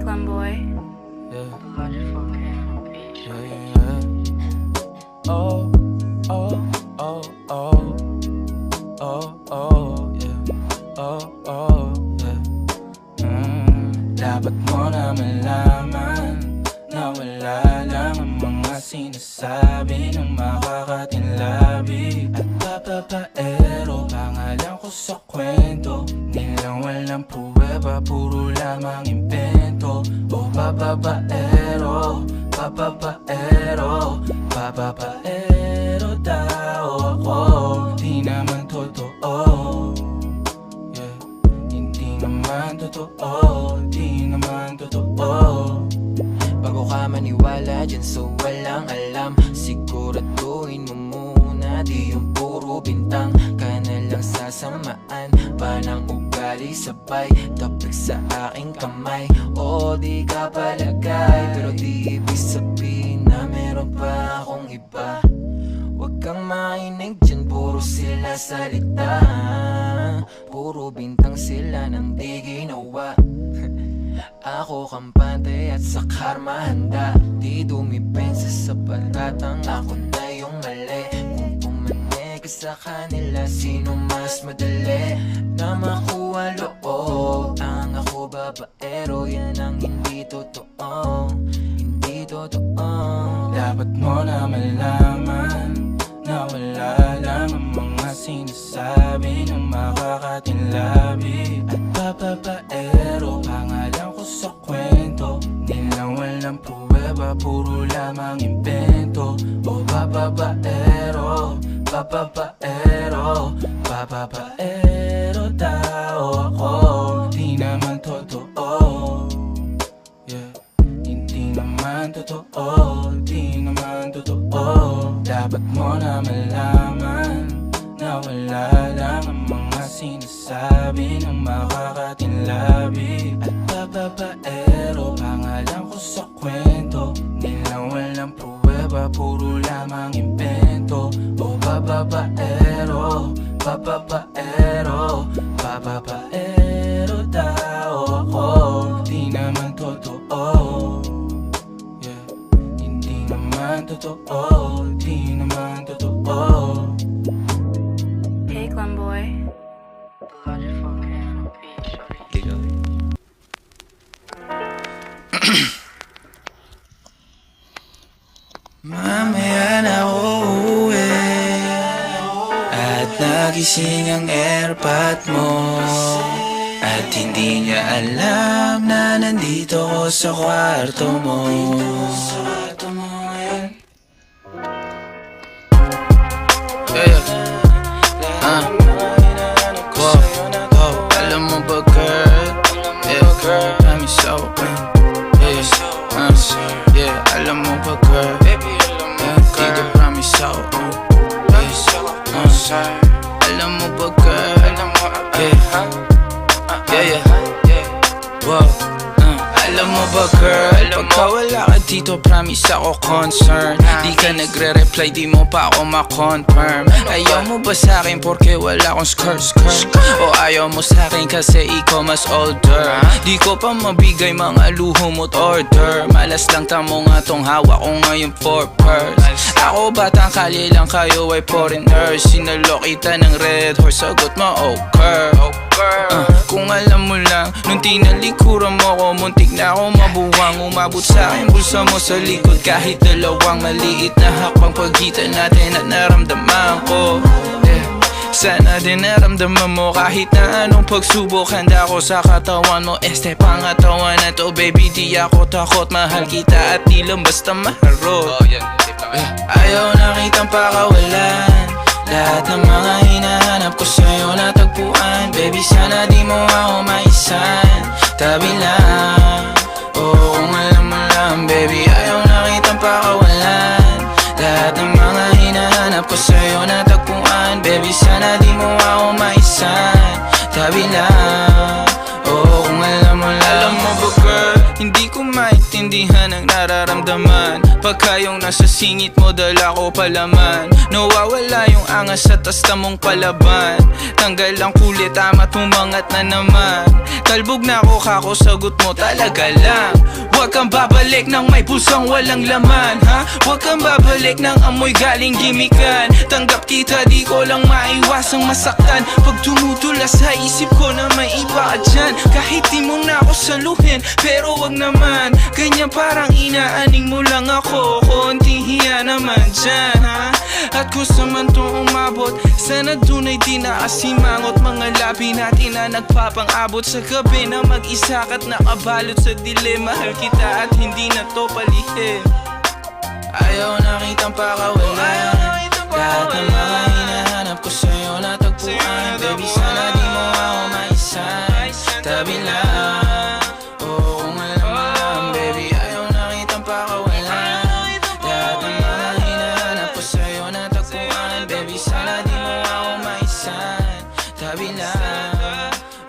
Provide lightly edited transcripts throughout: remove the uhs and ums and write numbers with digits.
Clem boy. Yeah. Yeah, yeah. Oh, oh, oh, oh. Oh, oh, yeah. Oh, oh, yeah. Dapat mo na malaman na wala lang ang mga sinasabi ng makakatinlabi at papapaero. Pangalan ko sa kwento, nilang walang pruweba, puro lamang invento. O papapaero, papapaero, papapaero daw ako. Di naman totoo, yeah. Hindi naman totoo, di naman totoo. Bago ka maniwala dyan sa walang alam, siguraduhin mo muna di yung puro bintang ka na lang sasamaan pa ng ugali sabay tapik sa aking kamay. O di ka palagay, pero di ibig sabihin na meron pa akong iba. Huwag kang mainig dyan, puro sila salita, puro bintang sila nang di ginawa. Ako kampante at sa karma handa, di dumipensa sa patatang ako na yung mali. Kung pumanig ka sa kanila, sino mas madali na makuha loob? Ang ako babaero, yan ang hindi totoo, hindi totoo. Dapat mo na malaman na wala lang ang mga sinasabi ng makakatinlabi at papapaero. Pangalan ko sa kwento, nilang walang pruweba, puro lamang invento. O papapaero, papapaero, papapaero daw ako. Di naman totoo, yeah. Hindi naman totoo, di naman totoo. Dapat mo na malaman na wala lang ang mga sinasabi ng makakatinlabi at papapaero. Pangalan ko sa kwento, nilang walang pruweba, puro lamang invento. O papapaero, papapaero, papapaero daw ako. Di naman totoo, yeah. Hindi naman totoo, di naman totoo. Hey Clem boy. Ligaw. Mamaya na uuwi at nagising ang airpot mo at hindi niya alam na nandito ko sa kwarto mo. Yeah. Whoa, whoa. Alam mo ba girl? Yeah, girl, I'm so yeah, alam mo ba girl? Dito promise ako, alam mo ba girl? Yeah, wow. Alam mo ba girl, pagka wala ka dito promise ako concern. Di ka nagre-reply, di mo pa ako ma-confirm. Ayaw mo ba sa'kin porque wala akong skirt? O ayaw mo sa'kin kasi ikaw mas older? Di ko pa mabigay mga luho mo't order. Malas lang tamo nga tong hawak ko ngayon for purse. Ako batang kali lang, kayo ay foreigners. Sinalo kita ng red horse, sagot mo okay. Kung alam mo lang, nung tinalikuran mo ko, muntik na ako mabuwang. Umabot sa'kin bulsa mo sa likod, kahit dalawang maliit na hakbang pagitan natin at naramdaman ko, yeah. Sana din naramdaman mo kahit na anong pagsubok. Handa ko sa katawan mo, este pangatawan na to. Baby di ako takot, mahal kita at di lang basta maharot. Ayaw na kitang pakawalan, lahat ng mga hinahanap ko sa'yo natagpuan. Baby sana di mo ako maisan, tabi lang. Oo kung alam mo lang baby, ayaw na kitang pakawalan, lahat ng mga hinahanap ko sa'yo natagpuan. Baby sana di mo ako maisan, tabi lang. Oo kung alam mo lang. Alam mo ba girl, hindi ko maintindihan maintindihan ang nararamdaman. Pagka yung nasa singit mo, dala ko palaman. Nawawala yung angas sa tasta mong palaban. Tanggal ang kulit, tama't umangat na naman. Talbog na ako, kako, sagot mo talaga lang. Huwag kang babalik ng may pusang walang laman, ha? Huwag kang babalik ng amoy galing gimikan. Tanggap kita, di ko lang maiwasang masaktan. Pag tumutulas sa isip ko na may iba ka dyan. Kahit di mo na ako saluhin, pero wag naman. Ganyan parang inaaning mo lang ako. Konting hiya naman dyan, ha? At kung saan man to umabot, sana dunay di naasimangot. Mga labi natin na nagpapang-abot sa gabi na mag-isa ka't nakabalot sa dilim. Mahal kita at hindi na to palihim. Ayaw na kitang pakawalan. Lahat ng mga hinahanap ko sa'yo natagpuan. Baby, sana di mo ako maisan. Tabi lang, oo, kung alam mo lang. Baby, ayaw na kitang pakawalan. Lahat ng mga hinahanap ko sa'yo natagpuan. Baby, sana di mo ako maisan. Tabi lang,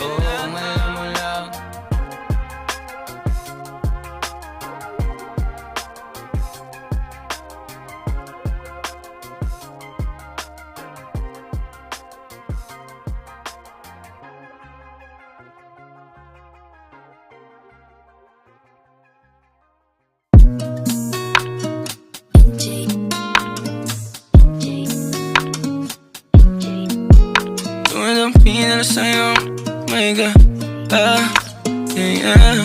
oo, kung alam mo lang. Tumadampi na lang sa'yo, my God, yeah.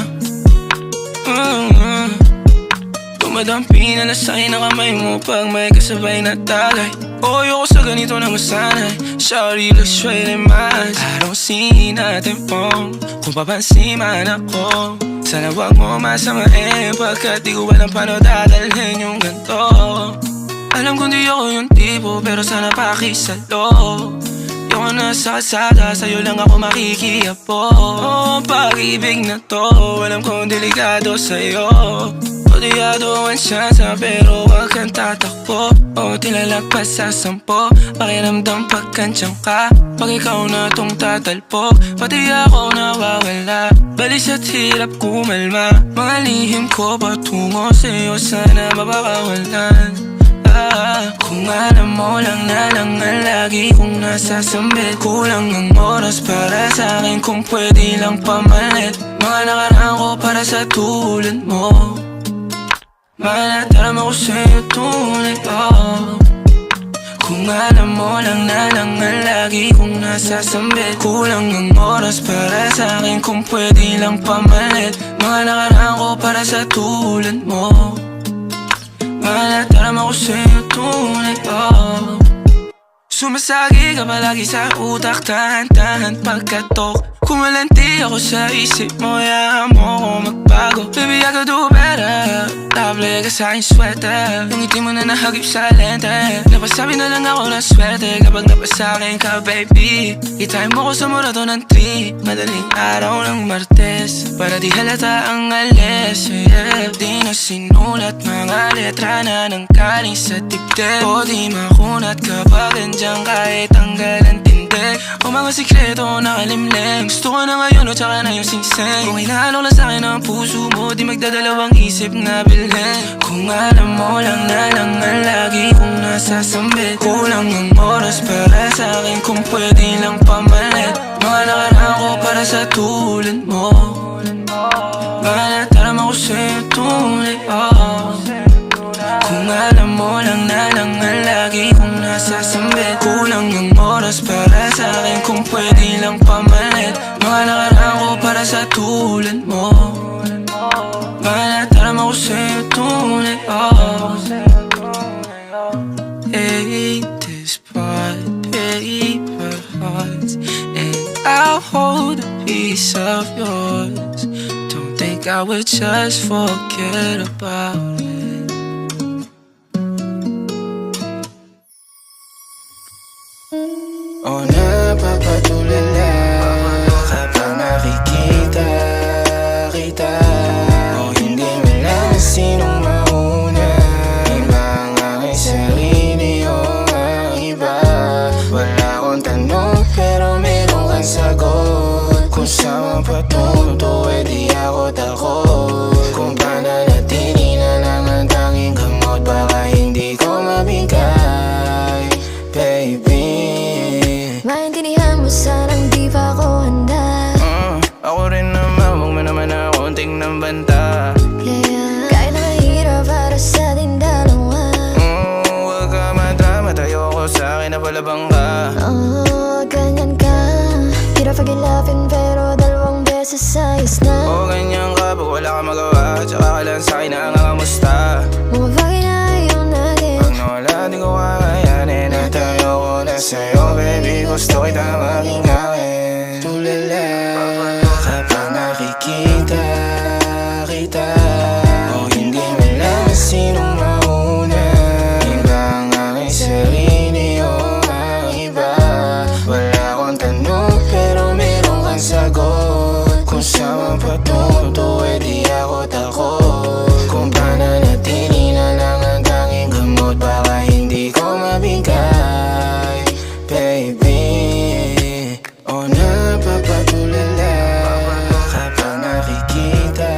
Tumadampi na lang sa'yo na kamay mo pag may kasabay na tagay. Ayoko sa ganito na masanay. Sorry, look straight in my eyes. I don't see nothing wrong kung papansin man ako. Sana wag mo masamain pagkat di ko alam paano dadalhin yung ganito. Alam kong di ako yung tipo pero sana pakisalo. Yung nasa kalsada, sa'yo lang ako makikiapo. Oh, pag-ibig na to, alam kong delikado sa'yo. Odiado ang siyansa pero wag kang tatakbo. O tilalagpas sa 10, pakiramdam pagkansyang ka. Pag ikaw na tong tatalpo, pati ako nawawala. Balis at hirap kumalma, mga lihim ko patungo sa'yo sana mapakawalan. Kung alam mo lang na lang ang lagi kong nasasambit. Kulang ang oras para sa akin kung pwede lang pamalit. Mga nakaraan ko para sa tulad mo. Malataram ako sa'yo tunay, oh. Kung alam mo lang na lang ang lagi kong nasasambit. Kulang ang oras para sa akin kung pwede lang pamalit. Mga nakaraan ko para sa tulad mo. Malataram ako sa'yo tunay, oh. Sumasagi ka palagi sa utak, tahan-tahan pagkatok. Kumalanti ako sa isip mo, hayaan mo ako magbago. Baby, I could do better. Table ka sa aking sweater. Yung ngiti mo na nahagip sa lente. Napasabi na lang ako na swerte kapag napasakin ka, baby. Itime mo ko sa murato ng 3, madaling araw ng Martes, para di halata ang alis, yeah. Di na sinulat mga letra na nanggaling sa dibdib. O di makunat kapag andyan kahit tanggal ang tindig. O mga sikreto nakalimlim. Gusto ko na ngayon o tsaka na yung singsing. Kung inaalok lang sa'kin ang puso mo, di magdadalawang isip na bilhin. Kung alam mo lang na lang ang lagi kong nasasambit. Kulang ang oras para sa'kin kung pwede lang pamalit. Mga nakaraan ko para sa tulad mo. Malataram ako sa'yo tunay, oh. Kung alam mo lang na lang ang lagi kong nasasambit. Kulang ang oras para sa'kin kung pwede lang pamalit. Mga nakaraan ko para sa tulad mo. Malataram ako sa'yo tunay, oh. Ain't this part, paper hearts, and I'll hold a piece of yours. Don't think I would just forget about it. O napapatulala kapag nakikita kita. O hindi mo lang sinong mauna. Iba ang aking sarili o ang iba. Wala akong tanong pero meron kang sagot. Kung saan patungo to, di ako takot. Kung paano na Yeah, kahit na mahirap para sa ating dalawa. Huwag ka madrama, tayo ko sa'kin na palabang ka. Ganyan ka. Hirap pag-ilapin pero dalawang beses ayos na. Ganyan ka pag wala ka magawa, tsaka ka lang sa'kin na nangangamusta. Mga bagay na ayaw natin, Pag nawala di ko kakayanin, at ayoko na sa'yo, baby, gusto kita maging akin. Tulala kapag nakikita kita, hindi mo lang sinong mauna. Iba ang aking sarili o ang iba. Wala akong tanong pero meron kang sagot. Kung saan patunto, di ako takot. Kung pananatili na lang ang tanging gamot, baka hindi ko mabigay, baby. O napapatulala kapag nakikita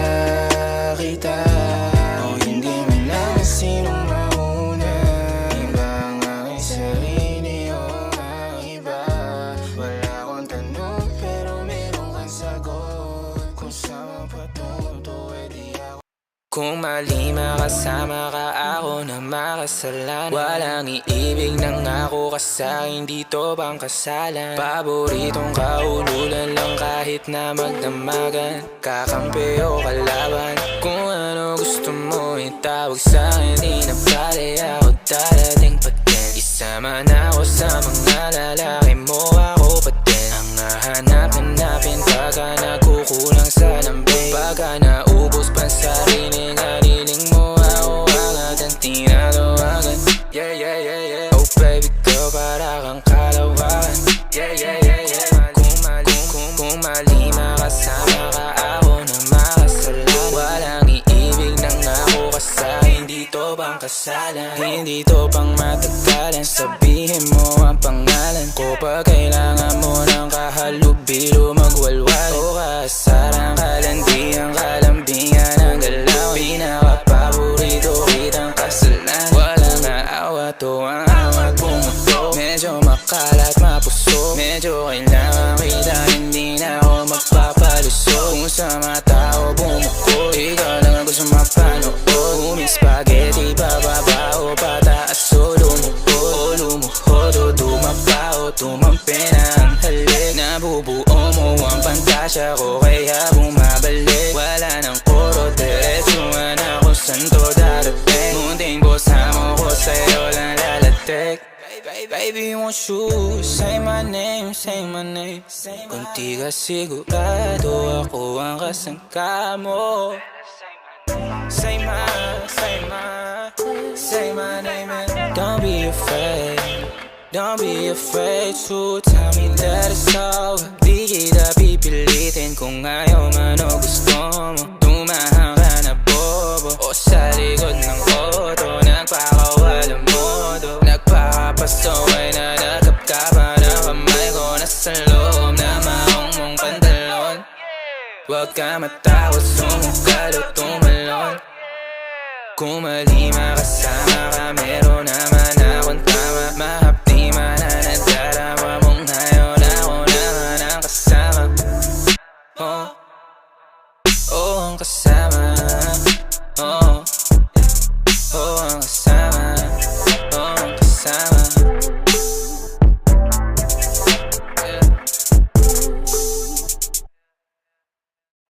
kita, hindi mo lang sinong mauna. Iba ang aking sarili o ang iba. Wala akong tanong pero meron kang sagot. Kung saan patunto, di ako. Kung mali makasama ka, ako na makasalanan. Walang iibig ng ako ka sa'kin, dito bang kasalan? Paboritong kaululan lang kahit na magdamagan. Kakampi o kalaban, kung ano gusto mo itawag sa'kin. Di na pala ako darating pa din. Isama na ako sa mga lalaki mo, ako pa din. Ang hahanap-hanapin pagka nagkukulang sa lambing. Pagka naubos pa sa rinig, haliling mo ako agad ang tinatawagan. Yeah, yeah, yeah, yeah. Oh baby girl, para kang kalawakan. Yeah, yeah, yeah, yeah. Kung mali makasama ka, ako na makasalan. Walang iibig ng ako ka sa'kin, dito bang kasalan? Hindi to pang matagalan, sabihin mo ang pangalan ko. Pag kailangan mo ng kahalubilo, magwalwal o kaasarang kalandiang kalambingan ang galaw. Pinaka-paborito kitang kasalan. Walang naawa to ang awat pumutok. Medyo makalat mapuso, medyo kailangan kita, hindi na ako magpapalusot. Kung sa mata ko bumukod, ikaw lang ang gusto mapanood. Uming spaghetti, bababa o pataas o lumuhod. O lumuhod o dumapa o tumampi na ang halik. Nabubuo mo ang pantasya ko, kaya bumabalik. Wala nang koro, diretsuhan ako saan to darating. Munting bosamo ko sa'yo lang lalatik. Baby, won't you say my name, say my name. Kung di ka sigurado, ako ang kasangka mo. Say my name and don't be afraid. Don't be afraid to tell me that it's over. Di kita pipilitin kung ayaw man o gusto mo. Tumahang ka na bobo o sa likod ng auto, nagpakawala modo. Nagpakapasaway na nakapkapan ang kamay ko, nasa loob na maong mong pantalon. Huwag ka matakot, sumukal o tumalon. Kung mali makasama ka, meron naman akong tama. Mahapdi man na nadarama mong ngayon, ako naman ang kasama. Oh, ang kasama.